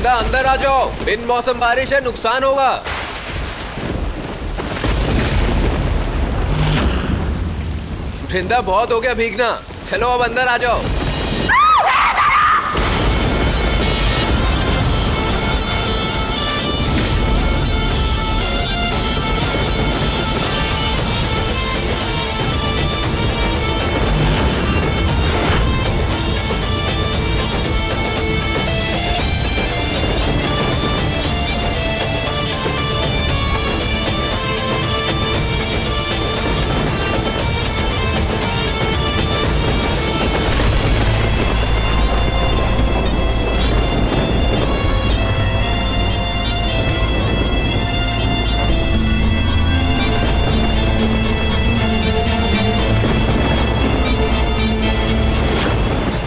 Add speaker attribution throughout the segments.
Speaker 1: वृंदा अंदर आ जाओ, बिन मौसम बारिश है, नुकसान होगा। वृंदा बहुत हो गया भीगना, चलो अब अंदर आ जाओ।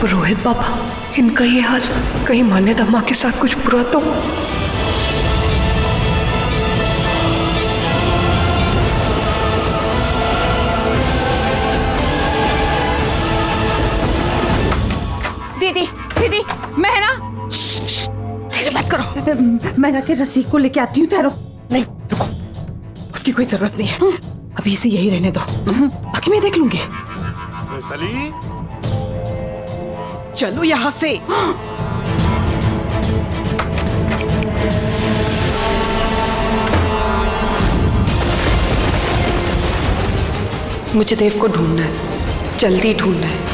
Speaker 2: रोहित बाबा, इनका ये हाल, कहीं मान्यता माँ के साथ कुछ बुरा तो।
Speaker 3: दीदी दीदी, मैं ना
Speaker 2: मत करो।
Speaker 3: मैं ना के रसीक को लेके आती हूँ। ठहरो।
Speaker 2: नहीं रुको, उसकी कोई जरूरत नहीं है, अभी इसे यही रहने दो, बाकी मैं देख लूंगी।
Speaker 4: सली,
Speaker 2: चलो यहाँ से। मुझे देव को ढूंढना है, जल्दी ढूंढना है।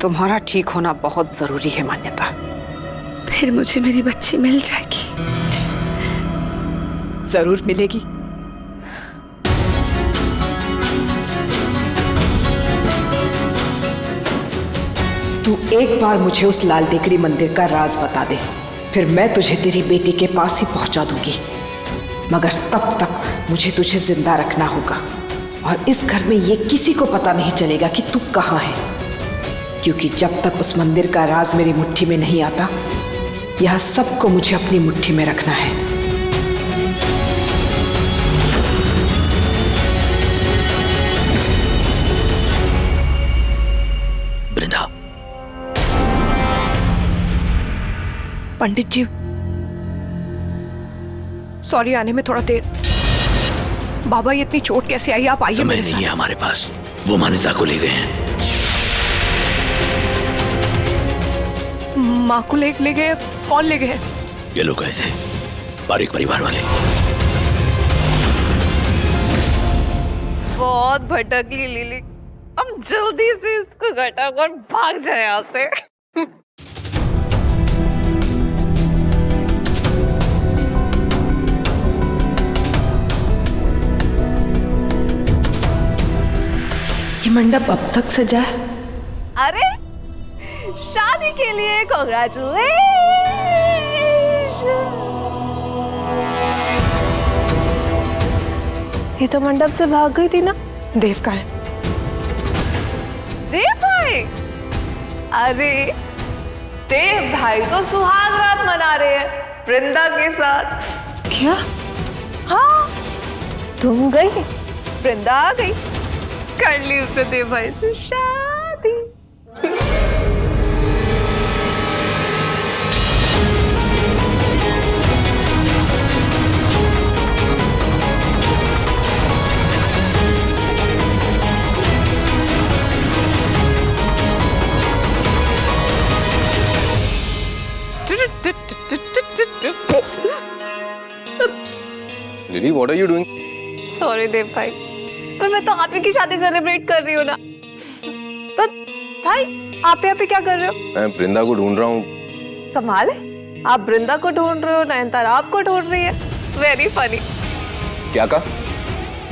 Speaker 5: तुम्हारा ठीक होना बहुत जरूरी है मान्यता।
Speaker 2: फिर मुझे मेरी बच्ची मिल जाएगी।
Speaker 5: जरूर मिलेगी। तू एक बार मुझे उस लाल टेकड़ी मंदिर का राज बता दे, फिर मैं तुझे तेरी बेटी के पास ही पहुंचा दूंगी। मगर तब तक मुझे तुझे जिंदा रखना होगा और इस घर में ये किसी को पता नहीं चलेगा कि तू कहाँ है, क्योंकि जब तक उस मंदिर का राज मेरी मुट्ठी में नहीं आता, यह सबको मुझे अपनी मुट्ठी में रखना है।
Speaker 6: वृंदा।
Speaker 2: पंडित जी, सॉरी आने में थोड़ा देर। बाबा ये इतनी चोट कैसे आई? आप आइए।
Speaker 6: समय नहीं है हमारे पास, वो मान्यता को ले गए हैं।
Speaker 2: माँ को ले गए? कौन ले गए?
Speaker 6: ये लोग गए थे, पारिक परिवार वाले।
Speaker 7: बहुत भटकी लिली, अब जल्दी से इसको घटाकर भाग जाए यहाँ से।
Speaker 2: ये मंडप अब तक सजा है?
Speaker 7: अरे शादी के लिए कांग्रेचुलेशन।
Speaker 3: ये तो मंडप से भाग गई थी ना।
Speaker 2: देव का है?
Speaker 7: देव भाई? अरे देव भाई तो सुहाग रात मना रहे हैं वृंदा के साथ।
Speaker 3: क्या?
Speaker 7: हाँ,
Speaker 3: तुम गई?
Speaker 7: वृंदा आ गई, कर ली उसने देव भाई से शादी।
Speaker 1: Lily, what are you doing?
Speaker 7: Sorry Dev भाई, पर मैं तो आप ही की शादी सेलिब्रेट कर रही हूँ ना। पर भाई आप यहाँ पे क्या कर रहे हो?
Speaker 8: मैं वृंदा को ढूंढ रहा हूँ।
Speaker 7: कमाल है, आप वृंदा को ढूंढ रहे हो, नयनतारा आपको ढूंढ रही है। Very funny.
Speaker 8: क्या कहा?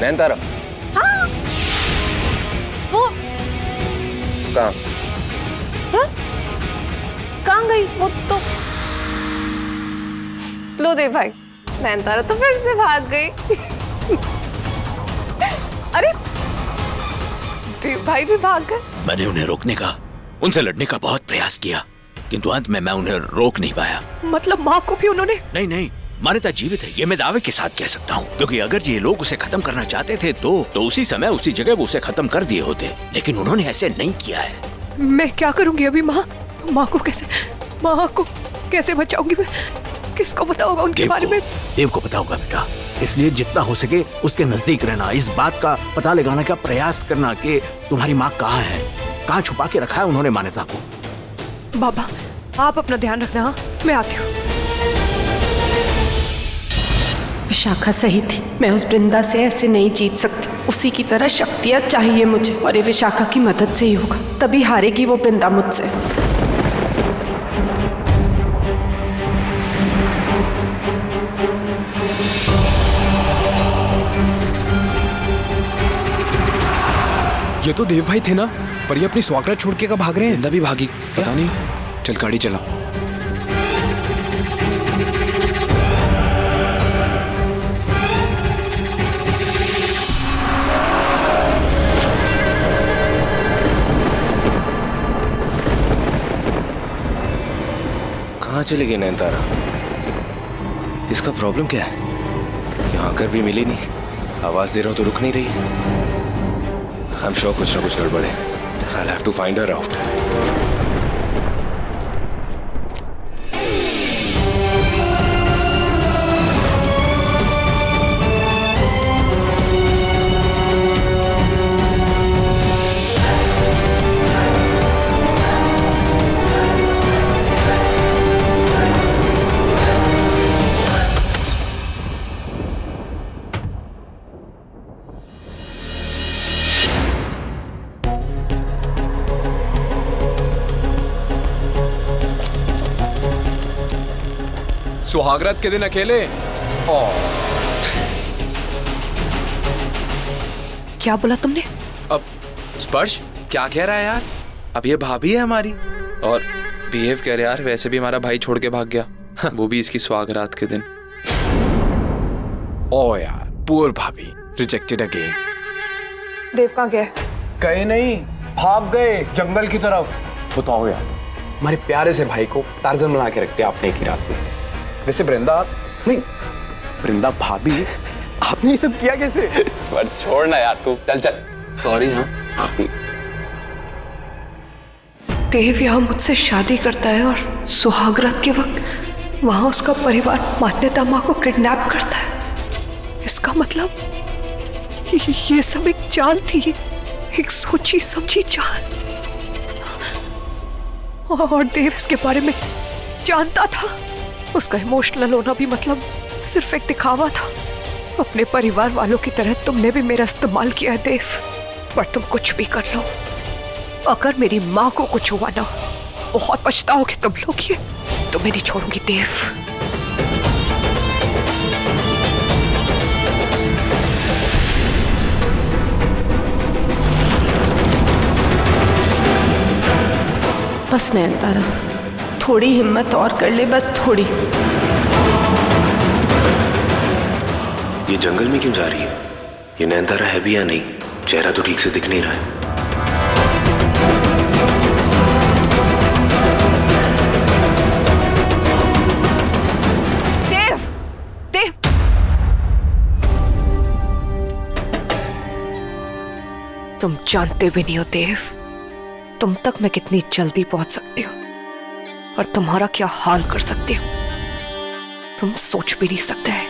Speaker 8: नयनतारा?
Speaker 7: हाँ वो
Speaker 8: कहाँ?
Speaker 7: कहाँ गई वो? तो लो देव भाई, नयनतारा तो फिर से भाग गई। अरे देव भाई भी भाग गए।
Speaker 6: मैंने उन्हें रोकने का, उनसे लड़ने का बहुत प्रयास किया, किंतु अंत में मैं उन्हें रोक नहीं पाया।
Speaker 2: मतलब माँ को भी उन्होंने?
Speaker 6: नहीं, मान्यता जीवित है, ये मैं दावे के साथ कह सकता हूँ, क्योंकि अगर ये लोग उसे खत्म करना चाहते थे तो उसी समय उसी जगह वो उसे खत्म कर दिए होते, लेकिन उन्होंने ऐसे नहीं किया है।
Speaker 2: मैं क्या करूंगी अभी? माँ को कैसे बचाऊंगी मैं? किसको बताऊंगा उनके बारे में?
Speaker 6: देव को बताऊंगा बेटा, इसलिए जितना हो सके उसके नजदीक रहना, इस बात का पता लगाने का प्रयास करना कि तुम्हारी माँ कहाँ है, कहाँ छुपा के रखा है उन्होंने मान्यता को।
Speaker 2: बाबा आप अपना ध्यान रखना। हाँ, मैं आती हूँ।
Speaker 5: विशाखा सही थी, मैं उस वृंदा से ऐसे नहीं जीत सकती। उसी की तरह शक्तियाँ चाहिए मुझे, और ये विशाखा की मदद से ही होगा, तभी हारेगी वो वृंदा मुझसे।
Speaker 9: ये तो देव भाई थे ना, पर ये अपनी स्वागत छोड़ के कब भाग रहे हैं?
Speaker 10: वृंदा भी भागी, पता नहीं। चल गाड़ी चला।
Speaker 8: कहाँ चले गए नयनतारा? इसका प्रॉब्लम क्या है? यहाँ आकर भी मिली नहीं, आवाज दे रहा हूँ तो रुक नहीं रही। I'm sure कुछ ना कुछ गड़बड़ है। I'll have to find her out.
Speaker 9: सुहागरात के दिन अकेले?
Speaker 2: क्या बोला तुमने?
Speaker 10: अब स्पर्श क्या कह रहा है यार? अब ये भाभी है हमारी, और बिहेव कर यार, वैसे भी हमारा भाई छोड़ के भाग गया, वो भी इसकी सुहागरात के दिन।
Speaker 9: ओ यार, पुअर भाभी, रिजेक्टेड अगेन।
Speaker 7: देव कहाँ गए?
Speaker 9: गए नहीं, भाग गए जंगल की तरफ। बताओ यार, हमारे प्यारे से भाई को टार्जन बना के रखते आपने एक ही रात में। वैसे वृंदा नहीं, वृंदा भाभी, आपने ये सब किया कैसे? छोड़ना यार तू, चल चल।
Speaker 10: सॉरी। हाँ
Speaker 5: देव यहाँ मुझसे शादी करता है और सुहागरात के वक्त वहां उसका परिवार मान्यता माँ को किडनैप करता है।
Speaker 2: इसका मतलब ये सब एक चाल थी, एक सोची समझी चाल। और देव इसके बारे में जानता था। उसका इमोशनल होना भी मतलब सिर्फ एक दिखावा था। अपने परिवार वालों की तरह तुमने भी मेरा इस्तेमाल किया है देव। पर तुम कुछ भी कर लो, अगर मेरी माँ को कुछ हुआ ना, बहुत पछताओगे तुम लोग। ये तुम्हें नहीं छोड़ूंगी देव।
Speaker 5: बस नयनतारा, थोड़ी हिम्मत और कर ले, बस थोड़ी।
Speaker 8: ये जंगल में क्यों जा रही है? ये नयनतारा है भी या नहीं? चेहरा तो ठीक से दिख नहीं रहा है।
Speaker 2: देव, देव, तुम जानते भी नहीं हो देव, तुम तक मैं कितनी जल्दी पहुंच सकती हूँ और तुम्हारा क्या हाल कर सकती हूँ, तुम सोच भी नहीं सकते हैं।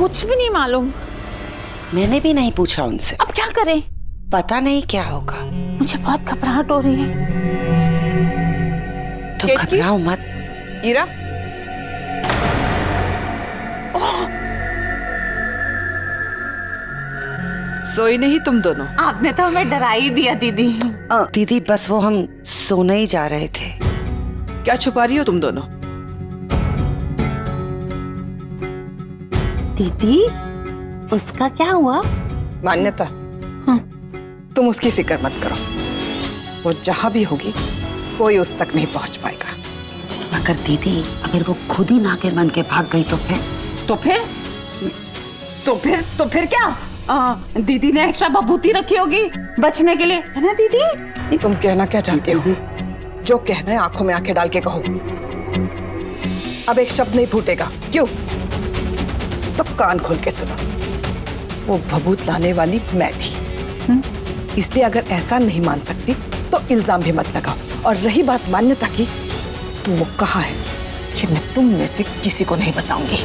Speaker 3: कुछ भी नहीं मालूम।
Speaker 11: मैंने भी नहीं पूछा उनसे।
Speaker 3: अब क्या करें? पता
Speaker 11: नहीं क्या होगा।
Speaker 3: मुझे बहुत घबराहट हो रही है।
Speaker 11: तुम घबराओ मत।
Speaker 5: इरा, सोई नहीं तुम दोनों?
Speaker 3: आपने तो हमें डरा ही दिया दीदी।
Speaker 11: दीदी बस वो हम सोने ही जा रहे थे।
Speaker 5: क्या छुपा रही हो तुम दोनों?
Speaker 3: दीदी उसका क्या हुआ?
Speaker 5: मान्यता, तुम उसकी फिक्र मत करो। वो जहां भी होगी कोई उस तक नहीं पहुंच पाएगा।
Speaker 11: मगर दीदी अगर वो खुद ही नागिन बन के भाग गई तो फिर?
Speaker 3: तो फिर क्या? दीदी ने एक्स्ट्रा बबूती रखी होगी बचने के लिए, है ना दीदी?
Speaker 5: तुम कहना क्या चाहती हो? जो कहना है आंखों में आंखें डाल के कहो। अब एक शब्द नहीं फूटेगा। क्यों? तो कान खोल के सुनो। वो भभूत लाने वाली मैं थी, इसलिए अगर ऐसा नहीं मान सकती तो इल्जाम भी मत लगाओ। और रही बात मान्यता की, तो वो कहा है कि मैं तुम में से किसी को नहीं बताऊंगी।